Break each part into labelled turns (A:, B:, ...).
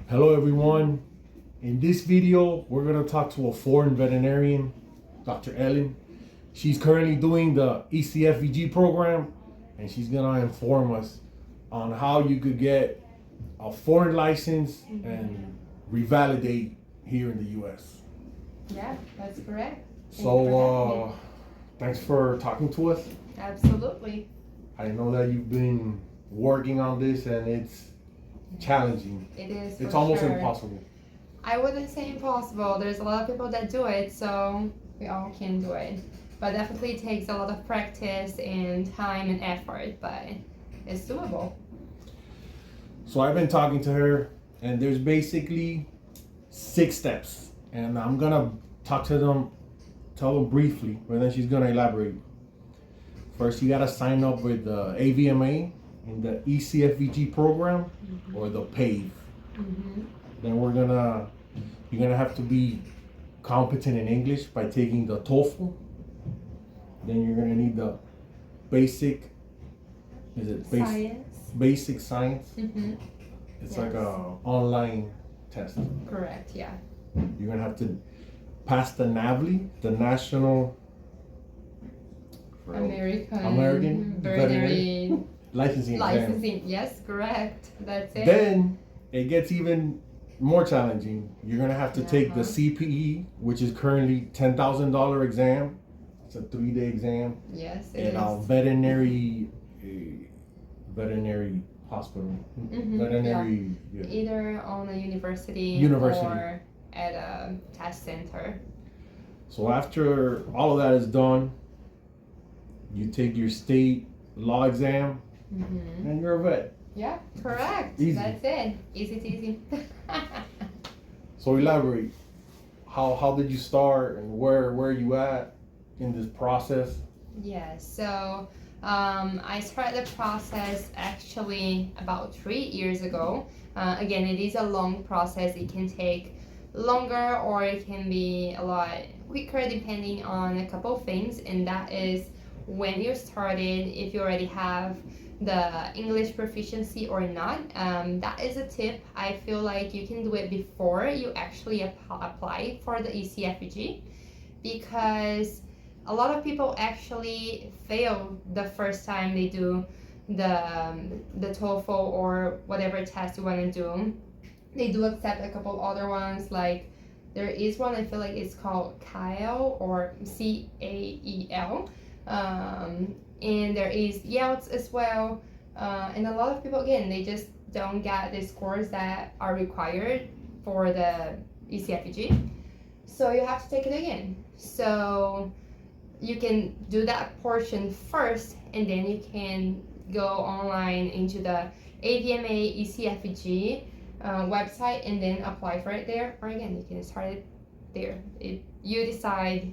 A: Hello everyone. In this video, we're going to talk to a foreign veterinarian, Dr. Ellen. She's currently doing the ECFVG program, and she's going to inform us on how you could get a foreign license and revalidate here in the US.
B: Yeah, that's correct.
A: So, thanks for talking to us.
B: Absolutely.
A: I know that you've been working on this and it's challenging.
B: It is.
A: It's
B: for
A: almost
B: sure.
A: impossible.
B: I wouldn't say impossible. There's a lot of people that do it, so we all can do it. But definitely it takes a lot of practice and time and effort, but it's doable.
A: So I've been talking to her, and there's basically 6 steps, and I'm gonna tell them briefly, but then she's gonna elaborate. First, you gotta sign up with the AVMA in the ECFVG program or the PAVE. Then you're gonna have to be competent in English by taking the TOEFL. Then you're gonna need the basic science. It's like a online test.
B: Correct, yeah.
A: You're gonna have to pass the NAVLE, the National
B: American Veterinary
A: Licensing.
B: Yes, correct. That's it.
A: Then it gets even more challenging. You're gonna have to take the CPE, which is currently $10,000 exam. It's a 3-day exam.
B: Yes, it
A: in
B: is.
A: a veterinary hospital. Veterinary.
B: Yeah. Either on a university or at a test center.
A: So after all of that is done, you take your state law exam, and you're a vet.
B: Yeah, correct.
A: Easy.
B: That's it. Easy.
A: So elaborate. How did you start, and where are you at in this process?
B: Yeah, so I started the process actually about 3 years ago. Again, it is a long process. It can take longer or it can be a lot quicker depending on a couple of things, and that is when you started, if you already have the English proficiency or not. That is a tip. I feel like you can do it before you actually apply for the ECFVG, because a lot of people actually fail the first time they do the TOEFL or whatever test you want to do. They do accept a couple other ones, like there is one I feel like it's called CAEL or CAEL. And there is YELTS as well, and a lot of people, again, they just don't get the scores that are required for the ECFVG, so you have to take it again. So you can do that portion first, and then you can go online into the AVMA ECFVG website and then apply for it there, or again, you can start it there. You decide,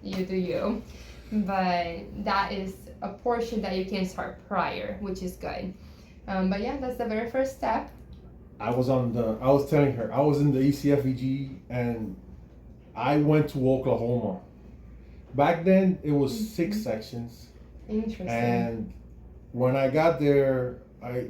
B: you do you. But that is a portion that you can start prior, which is good. But yeah, that's the very first step.
A: I was telling her, I was in the ECFVG, and I went to Oklahoma. Back then, it was 6 sections.
B: Interesting.
A: And when I got there, I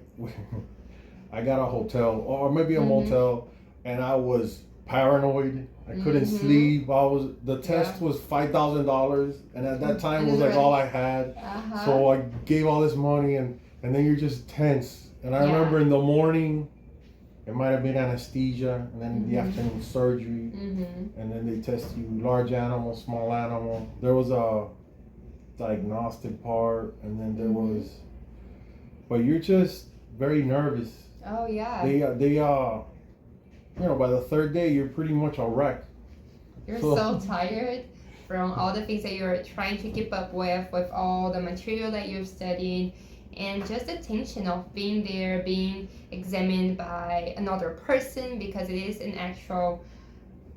A: got a hotel, or maybe a motel, and I was paranoid. I couldn't sleep. The test was $5,000, and at that time it was like all I had. So I gave all this money, and then you're just tense. And I remember in the morning, it might have been anesthesia, and then in the afternoon surgery, and then they test you large animal, small animal. There was a diagnostic part, and then there was, but you're just very nervous.
B: Oh yeah.
A: They by the 3rd day, you're pretty much a wreck.
B: You're so tired from all the things that you're trying to keep up with all the material that you've studied, and just the tension of being there, being examined by another person, because it is an actual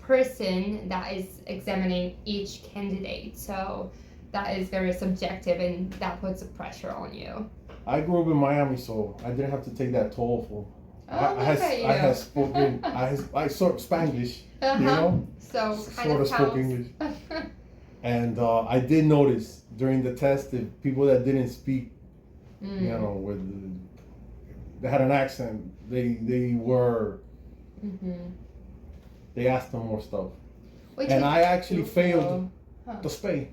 B: person that is examining each candidate. So that is very subjective, and that puts a pressure on you.
A: I grew up in Miami, so I didn't have to take that TOEFL.
B: I
A: had spoken, I spoke Spanglish, you know?
B: So
A: sort of spoke English. And I did notice during the test that people that didn't speak, they had an accent, they were They asked them more stuff.
B: Which
A: And
B: is
A: I actually
B: cool.
A: failed
B: Huh.
A: the spay.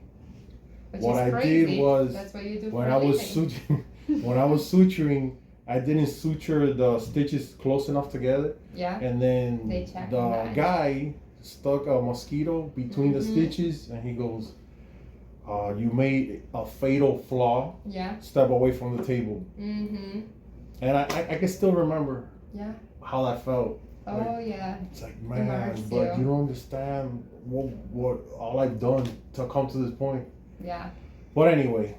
B: Which
A: What
B: is
A: I
B: crazy.
A: did was,
B: That's what you do
A: when
B: for
A: I
B: a
A: was
B: living.
A: when I was suturing, I didn't suture the stitches close enough together.
B: Yeah.
A: And then
B: They check
A: the
B: on that.
A: guy stuck a mosquito between the
B: Mhm.
A: stitches, and he goes, "You made a fatal flaw.
B: Yeah.
A: Step away from the table."
B: Mm-hmm.
A: And I can still remember
B: Yeah.
A: how that felt.
B: Oh yeah.
A: It's like, man,
B: Immerse
A: but
B: you.
A: you don't understand what all I've done to come to this point.
B: Yeah.
A: But anyway,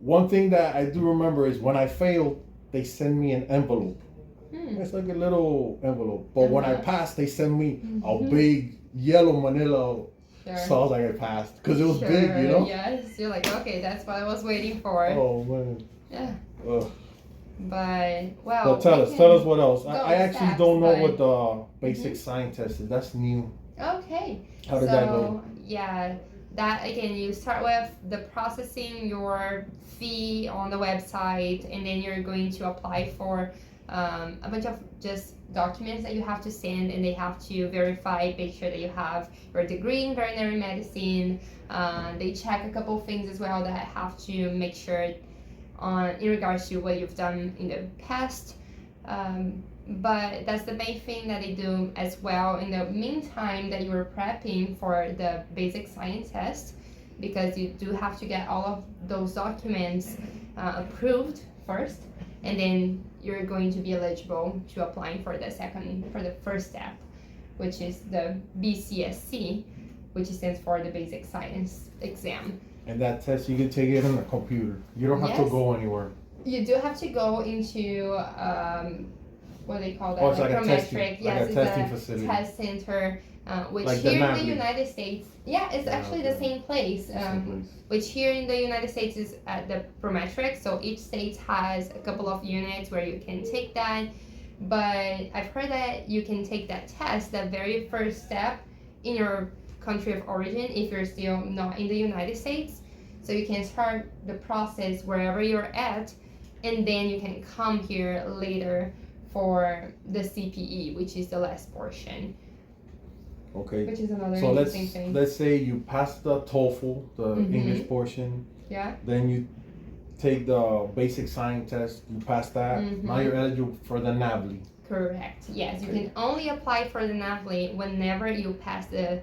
A: one thing that I do remember is when I failed, they send me an envelope. It's like a little envelope. But when I passed, they sent me a big yellow manila.
B: Sure.
A: So I was like, I passed. Because it was big, you know?
B: Yes. You're like, okay, that's what I was waiting for.
A: Oh, man.
B: Yeah.
A: Ugh.
B: But, well.
A: But tell us what else. I actually
B: steps,
A: don't know
B: but-
A: what the basic science test is. That's new.
B: Okay.
A: How did that go?
B: Yeah, that again, you start with the processing your fee on the website, and then you're going to apply for a bunch of just documents that you have to send, and they have to verify, make sure that you have your degree in veterinary medicine. They check a couple things as well that have to make sure in regards to what you've done in the past. But that's the main thing that they do as well in the meantime that you're prepping for the basic science test, because you do have to get all of those documents approved first, and then you're going to be eligible to applying for the first step, which is the BCSE, which stands for the basic science exam.
A: And that test, you can take it on the computer. You don't have to
B: Yes.
A: go anywhere.
B: You do have to go into what they call that,
A: Oh, it's like a testing-
B: Prometric.
A: like
B: Yes,
A: a
B: it's
A: testing
B: a
A: facility.
B: test center, which
A: Like the
B: here in the
A: NAVLE.
B: United States, it's actually the
A: okay.
B: same place. Which here in the United States is at the Prometric. So each state has a couple of units where you can take that. But I've heard that you can take that test, that very first step, in your country of origin if you're still not in the United States. So you can start the process wherever you're at, and then you can come here later for the CPE, which is the last portion,
A: Okay.
B: which is another
A: So
B: interesting thing.
A: let's say you pass the TOEFL, the
B: Mhm.
A: English portion.
B: Yeah.
A: Then you take the basic science test. You pass that. Now you're eligible for the NAVLE.
B: Correct. Yes, you
A: Okay.
B: can only apply for the NAVLE whenever you pass the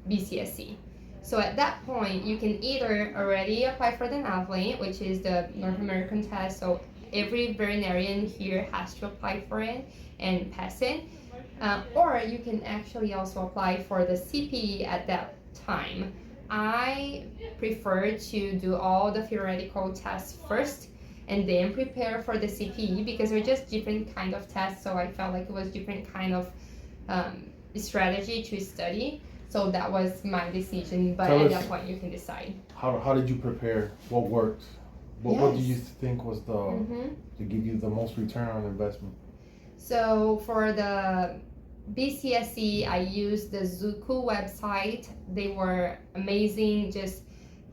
B: BCSE. So at that point, you can either already apply for the NAVLE, which is the North American test. So every veterinarian here has to apply for it and pass it. Or you can actually also apply for the CPE at that time. I prefer to do all the theoretical tests first and then prepare for the CPE, because they're just different kind of tests. So I felt like it was different kind of strategy to study. So that was my decision, but
A: Tell
B: at
A: us-
B: that point you can decide.
A: How did you prepare? What worked? What do you think was to give you the most return on investment?
B: So for the BCSE, I used the Zuku website. They were amazing. Just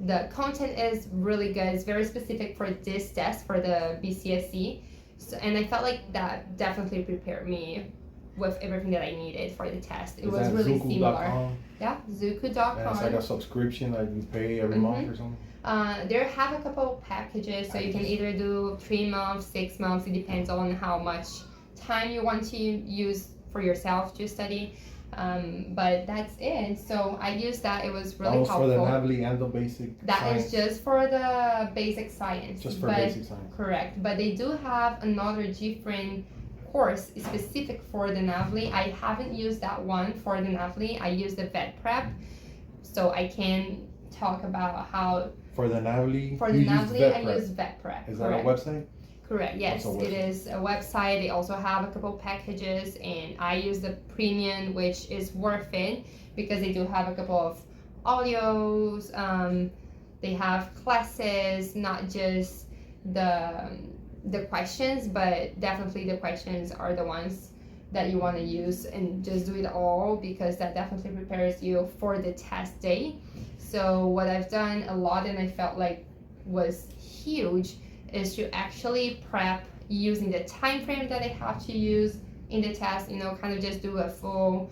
B: the content is really good. It's very specific for this test, for the BCSE. So, and I felt like that definitely prepared me with everything that I needed for the test. It was really similar. Yeah, Zuku.com.
A: And it's like a subscription that you pay every month or something?
B: There have a couple of packages, so you can either do 3 months, 6 months. It depends on how much time you want to use for yourself to study. But that's it. So I used that. It was really helpful.
A: That was for the NAVLE and the basic
B: That
A: science?
B: is just for the basic science.
A: Just for basic science.
B: Correct. But they do have another different course specific for the NAVLE. I haven't used that one for the NAVLE. I use the vet prep. So I can talk about how
A: For the NAVLE,
B: for the
A: you
B: NAVLE
A: use
B: I use vet prep.
A: Is that a website?
B: Correct, yes,
A: What's a
B: it
A: website?
B: is a website. They also have a couple packages, and I use the premium, which is worth it because they do have a couple of audios. They have classes, not just the questions, but definitely the questions are the ones that you want to use, and just do it all, because that definitely prepares you for the test day. So what I've done a lot, and I felt like was huge, is to actually prep using the time frame that I have to use in the test, kind of just do a full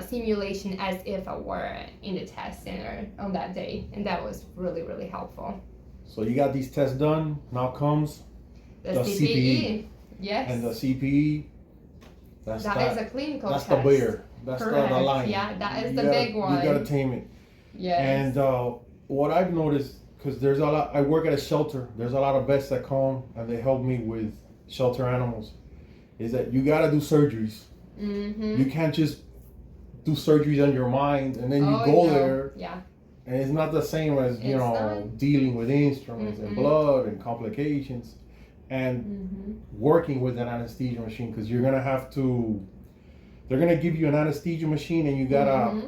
B: simulation as if I were in the test center on that day. And that was really, really helpful.
A: So you got these tests done. Now comes
B: the CPE. Yes.
A: And the CPE,
B: that is a clinical
A: that's
B: test.
A: The bear. That's the line.
B: Yeah, that is the big one.
A: You gotta tame it.
B: Yes.
A: And what I've noticed, because there's a lot, I work at a shelter. There's a lot of vets that come and they help me with shelter animals. Is that you gotta do surgeries.
B: Mm-hmm.
A: You can't just do surgeries on your mind and then you go there.
B: Yeah.
A: And it's not the same as dealing with instruments and blood and complications, and working with an anesthesia machine, because you're gonna have to. They're gonna give you an anesthesia machine and you gotta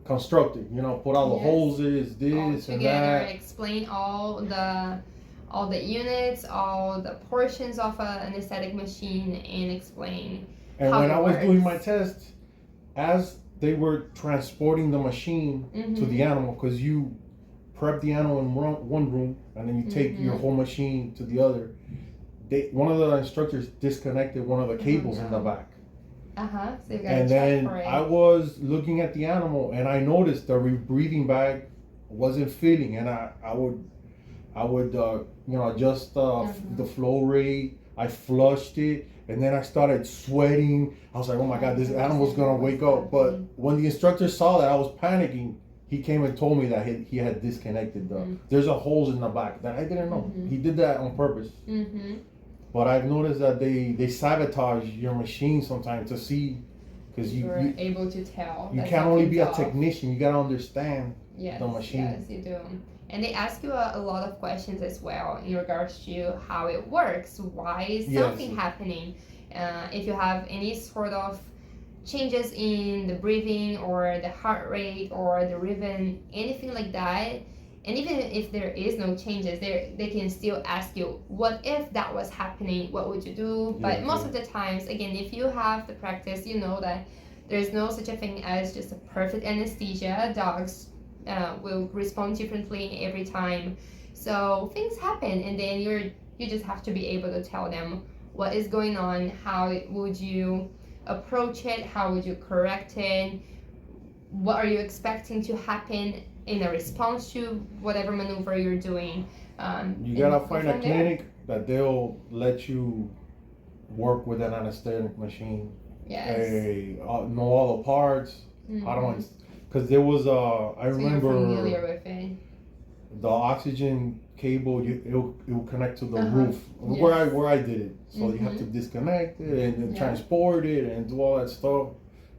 A: construct it. Put all the hoses, this and that.
B: Explain all the units, all the portions of an anesthetic machine, and explain.
A: And
B: how
A: when
B: it
A: I was
B: works.
A: doing my test, as they were transporting the machine to the animal, because you prep the animal in one room and then you take your whole machine to the other. One of the instructors disconnected one of the cables in the back.
B: So you gotta
A: and
B: check
A: then
B: for it.
A: I was looking at the animal and I noticed the breathing bag wasn't filling, and I would adjust the flow rate. I flushed it, and then I started sweating. I was like, oh my God, this animal's gonna wake up. But when the instructor saw that I was panicking, he came and told me that he had disconnected there's a holes in the back that I didn't know. He did that on purpose. But I've noticed that they sabotage your machine sometimes to see, because you're
B: able to tell.
A: You can't only be a technician, you gotta understand the machine.
B: Yes, you do. And they ask you a lot of questions as well in regards to how it works. Why is something happening? If you have any sort of changes in the breathing or the heart rate or the rhythm, anything like that. And even if there is no changes, they can still ask you, what if that was happening? What would you do? But most of the times, again, if you have the practice, you know that there's no such a thing as just a perfect anesthesia. Dogs will respond differently every time. So things happen, and then you just have to be able to tell them what is going on, how would you approach it, how would you correct it, what are you expecting to happen in a response to whatever maneuver you're doing.
A: You gotta find a clinic that they'll let you work with an anesthetic machine.
B: Yes.
A: Know all the parts. I don't, because there was I remember
B: you're familiar with it.
A: The oxygen cable, it will connect to the roof where I did it. So you have to disconnect it and then transport it and do all that stuff.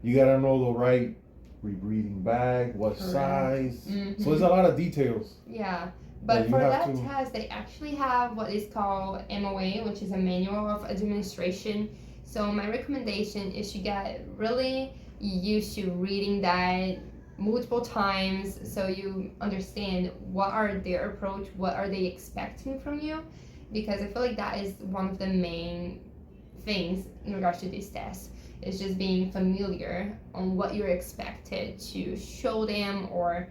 A: You gotta know the right rebreathing bag, what size. So there's a lot of details.
B: Yeah. But for that test, they actually have what is called MOA, which is a manual of administration. So my recommendation is you get really used to reading that multiple times so you understand what are their approach, what are they expecting from you, because I feel like that is one of the main things in regards to this test. It's just being familiar on what you're expected to show them or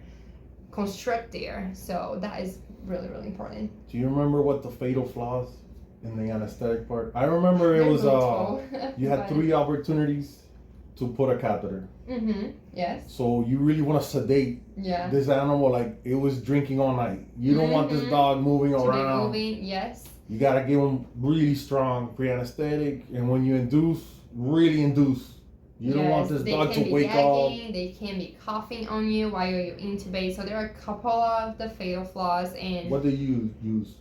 B: construct there. So that is really, really important.
A: Do you remember what the fatal flaws in the anesthetic part? I remember it was you had 3 opportunities to put a catheter.
B: Yes.
A: So you really want to sedate this animal like it was drinking all night. You don't want this dog moving around.
B: Yes.
A: You gotta give them really strong pre-anesthetic, and when you really induce. You don't want this dog to wake up.
B: They can be coughing on you while you intubate. So there are a couple of the fatal flaws. And
A: what do you use?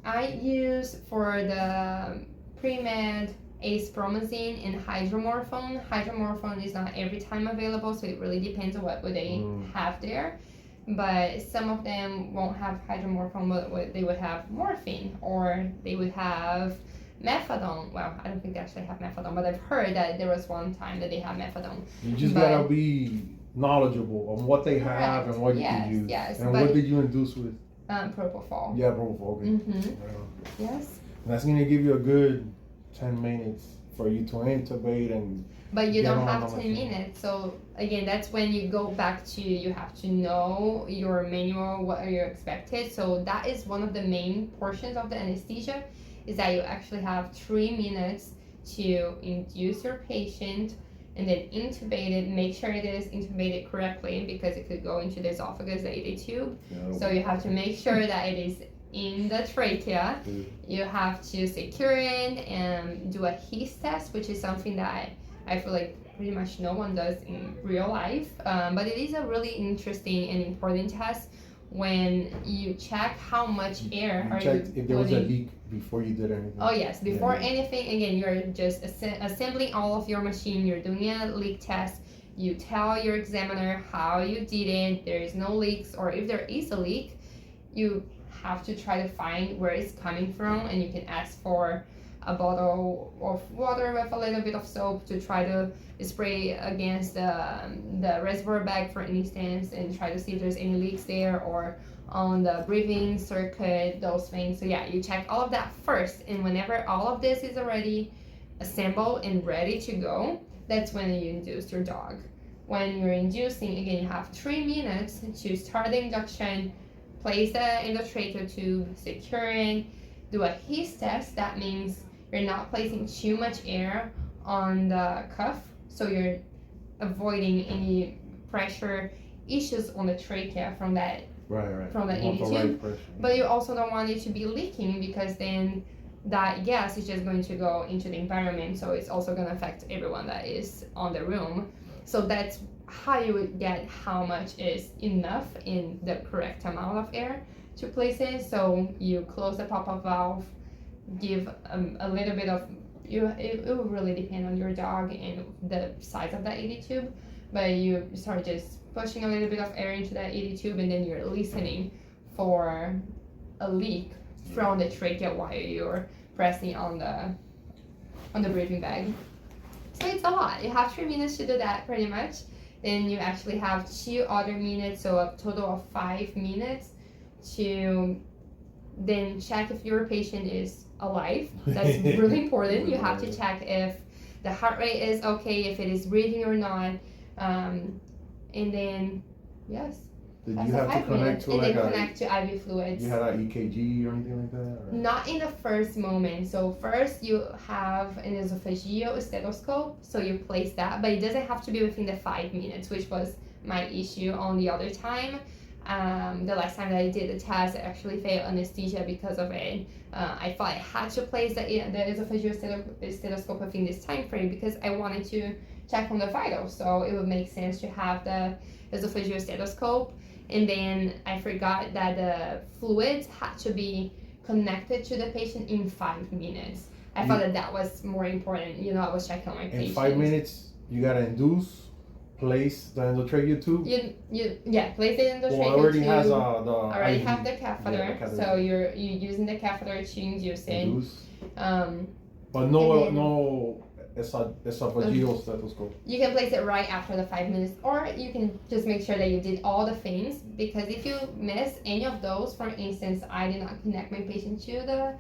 B: I use for the pre-med acepromazine and hydromorphone. Hydromorphone is not every time available, so it really depends on what they have there. But some of them won't have hydromorphone, but they would have morphine, or they would have methadone. Well, I don't think they actually have methadone, but I've heard that there was one time that they had methadone.
A: You just gotta be knowledgeable on what they have and what you can use.
B: Yes,
A: and what did you induce with?
B: Propofol.
A: Yeah, propofol. Okay.
B: Yes.
A: And that's gonna give you a good 10 minutes for you to intubate and.
B: But you don't have 10 minutes. So again, that's when you go back to, you have to know your manual, what are you expected. So that is one of the main portions of the anesthesia, is that you actually have 3 minutes to induce your patient and then intubate it. Make sure it is intubated correctly because it could go into the esophagus, the AD tube. So you have to make sure that it is in the trachea. You have to secure it and do a His test, which is something that I feel like pretty much no one does in real life. But it is a really interesting and important test when you check how much air are you
A: if there was a leak before you did anything.
B: Oh yes, before anything, again, you're just assembling all of your machine, you're doing a leak test, you tell your examiner how you did it, there is no leaks, or if there is a leak, you have to try to find where it's coming from, and you can ask for a bottle of water with a little bit of soap to try to spray against the reservoir bag, for instance, and try to see if there's any leaks there or on the breathing circuit, those things. So yeah, you check all of that first, and whenever all of this is already assembled and ready to go, that's when you induce your dog. When you're inducing, again, you have 3 minutes to start the induction, place the endotracheal tube, secure it, do a His test. That means you're not placing too much air on the cuff, so you're avoiding any pressure issues on the trachea from that from the AD tube. But you also don't want it to be leaking, because then that gas is just going to go into the environment, so it's also going to affect everyone that is on the room. So that's how you would get how much is enough in the correct amount of air to place it. So you close the pop-up valve, give a little bit of, it will really depend on your dog and the size of the AD tube, but you start just pushing a little bit of air into that AD tube, and then you're listening for a leak from the trachea while you're pressing on the breathing bag. So it's a lot. You have 3 minutes to do that pretty much. Then you actually have 2 other minutes, so a total of 5 minutes to then check if your patient is alive. That's really important. You have to check if the heart rate is okay, if it is breathing or not, and then yes.
A: Did you have to connect to like
B: connect to IV fluids?
A: You had an EKG or anything like that? Or?
B: Not in the first moment. So first you have an esophageal stethoscope, so you place that, but it doesn't have to be within the 5 minutes, which was my issue on the other time. The last time that I did the test, I actually failed anesthesia because of it. I thought I had to place the esophageal stethoscope within this time frame because I wanted to check on the vitals, so it would make sense to have the esophageal stethoscope. And then I forgot that the fluids had to be connected to the patient in 5 minutes. I thought that was more important. You know, I was checking on my patient.
A: In 5 minutes, you gotta induce, place the endotracheal tube.
B: Place the endotracheal tube.
A: Already has
B: already have the catheter, so you're using the catheter to induce it.
A: But no esophageal stethoscope.
B: You can place it right after the 5 minutes, or you can just make sure that you did all the things, because if you miss any of those, for instance, I did not connect my patient to the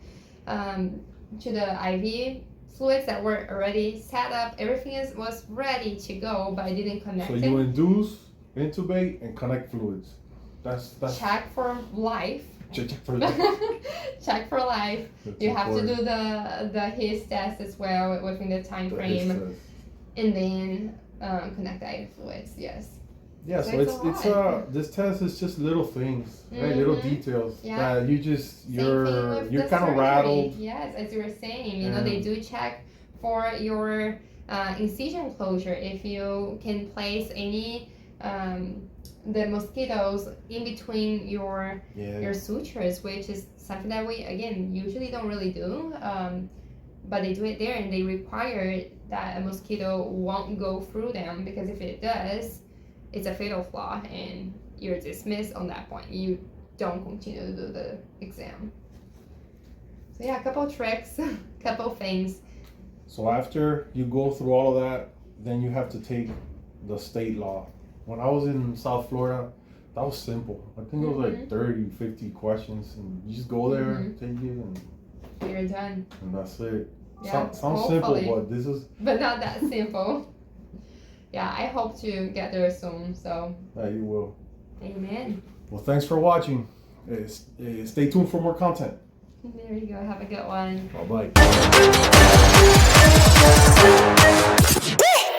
B: IV fluids that were already set up. Everything was ready to go, but I didn't connect it.
A: So you induce, intubate, and connect fluids. That's
B: check for life.
A: Check for life.
B: Check for life. That's you have important. To do the His test as well within the time frame, and then connect the IV fluids. Yes.
A: Yeah, so it's this test is just little things, right? Little details that you're kind of rattled.
B: Yes, as you were saying, you know, they do check for your incision closure, if you can place any the mosquitoes in between your sutures, which is something that we again usually don't really do, but they do it there, and they require that a mosquito won't go through them, because if it does, it's a fatal flaw and you're dismissed on that point. You don't continue to do the exam. So yeah, a couple of tricks, a couple of things.
A: So after you go through all of that, then you have to take the state law. When I was in South Florida, that was simple. I think it was like 30, 50 questions, and you just go there, take it, and
B: you're done.
A: And that's it.
B: Yeah,
A: sounds simple, but this is...
B: But not that simple. Yeah, I hope to get there soon, so...
A: Yeah, you will.
B: Amen.
A: Well, thanks for watching. Stay tuned for more content.
B: There you go. Have a good one.
A: Bye-bye.